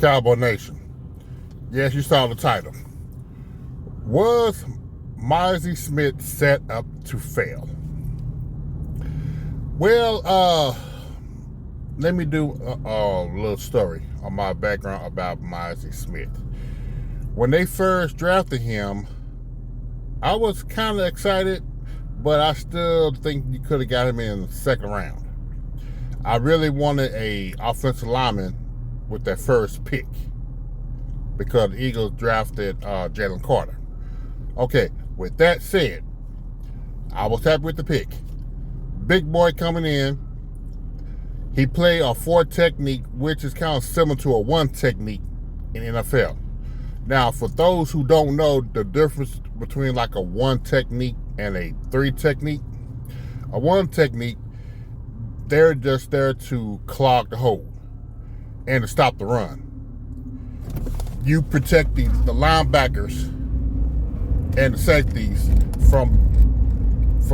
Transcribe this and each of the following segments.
Cowboy Nation. Yes, you saw the title. Was Mazi Smith set up to fail? Well, let me do a little story on my background about Mazi Smith. When they first drafted him, I was kind of excited, but I still think you could have got him in the second round. I really wanted a offensive lineman with that first pick because the Eagles drafted Jalen Carter. Okay, with that said, I was happy with the pick. Big boy coming in. He played a 4 technique, which is kind of similar to a 1 technique in NFL. Now, for those who don't know the difference between like a 1 technique and a 3 technique, a 1 technique, they're just there to clog the hole and to stop the run. You protect the linebackers and the safeties from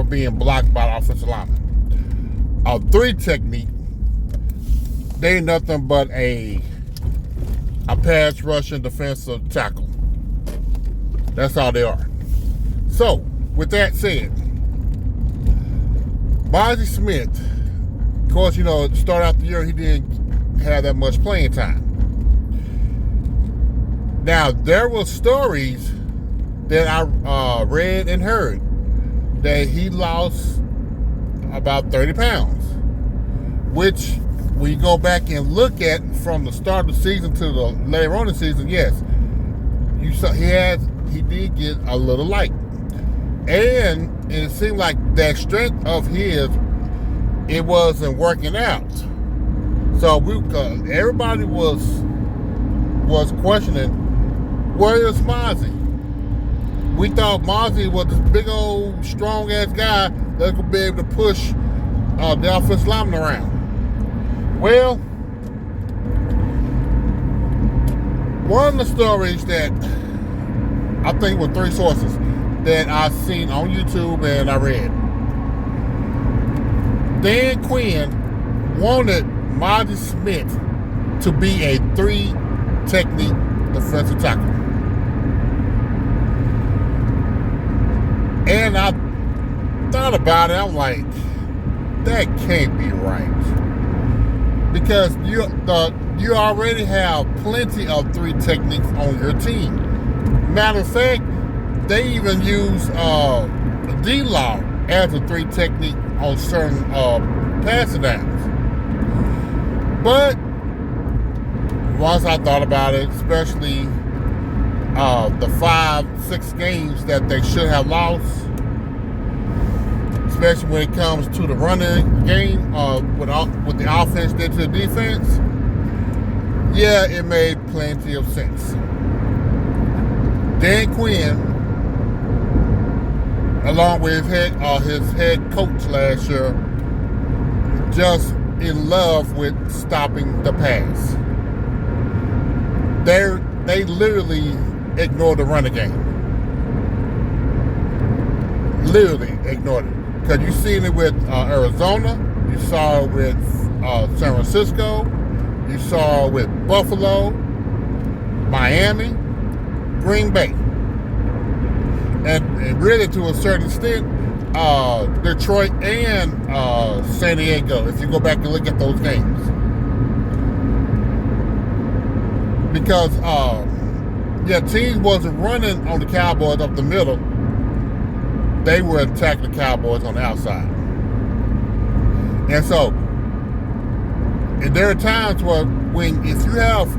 being blocked by the offensive lineman. A 3 technique, they ain't nothing but a pass rushing defensive tackle. That's all they are. So, with that said, Mazi Smith, of course, you know, to start out the year, he didn't have that much playing time. Now, there were stories that I read and heard that he lost about 30 pounds, which when you go back and look at from the start of the season to the later on in the season, yes, you saw he did get a little light. And it seemed like that strength of his, it wasn't working out. So everybody was questioning, where is Mazi? We thought Mazi was this big old strong ass guy that could be able to push the offensive lineman around. Well, one of the stories that I think were 3 sources that I seen on YouTube and I read, Dan Quinn wanted Mazi Smith to be a 3 technique defensive tackle. And I thought about it, I'm like, that can't be right. Because you already have plenty of 3 techniques on your team. Matter of fact, they even use D-Law as a 3 technique on certain passing downs. But once I thought about it, especially the 5-6 games that they should have lost, especially when it comes to the running game, with the offense did to the defense, yeah, it made plenty of sense. Dan Quinn, along with his head coach last year, just in love with stopping the pass. They literally ignored the running game. Literally ignored it. Because you've seen it with Arizona, you saw it with San Francisco, you saw it with Buffalo, Miami, Green Bay. And really to a certain extent, Detroit and San Diego, if you go back and look at those games. Because, teams wasn't running on the Cowboys up the middle. They were attacking the Cowboys on the outside. And so, and there are times where if you have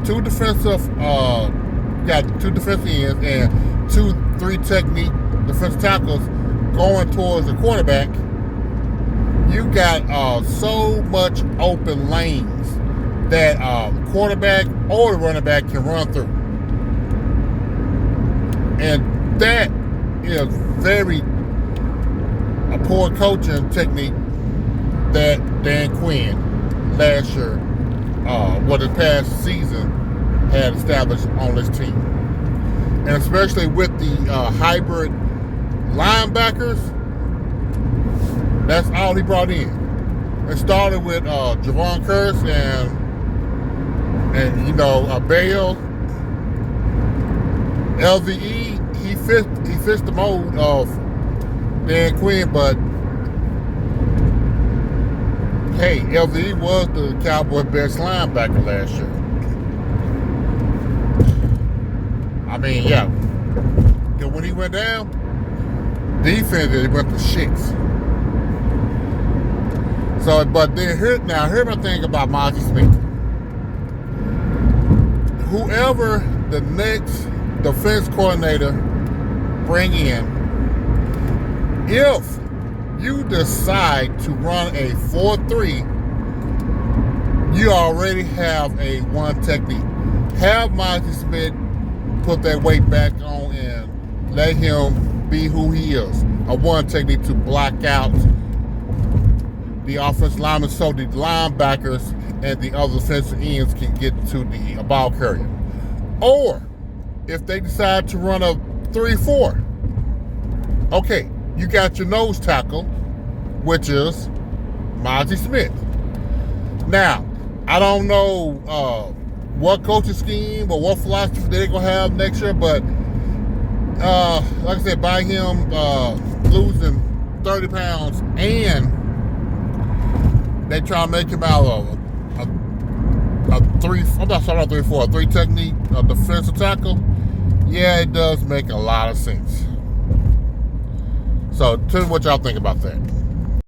2 defensive, you got 2 defensive ends and 2-3 technique defensive tackles going towards the quarterback, you got so much open lanes that quarterback or the running back can run through. And that is a poor coaching technique that Dan Quinn last year, this past season, had established on this team. And especially with the hybrid linebackers, that's all he brought in. It started with Javon Curse and And you know, Bale, LVE, he fits the mold of Dan Quinn, but hey, LVE was the Cowboys' best linebacker last year. I mean, yeah. Because when he went down, defense, it went to shits. So, but then here's my thing about Mazi Smith. Whoever the next defense coordinator bring in, if you decide to run a 4-3, you already have a one technique. Have Mazi Smith put that weight back on and let him be who he is. A one technique to block out the offensive linemen so the linebackers and the other defensive ends can get to the ball carrier. Or if they decide to run a 3-4, okay, you got your nose tackle, which is Mazi Smith. Now, I don't know what coaching scheme or what philosophy they're going to have next year, but like I said, by him losing 30 pounds and they try to make him out of a 3 technique, a defensive tackle, yeah, it does make a lot of sense. So tell me what y'all think about that.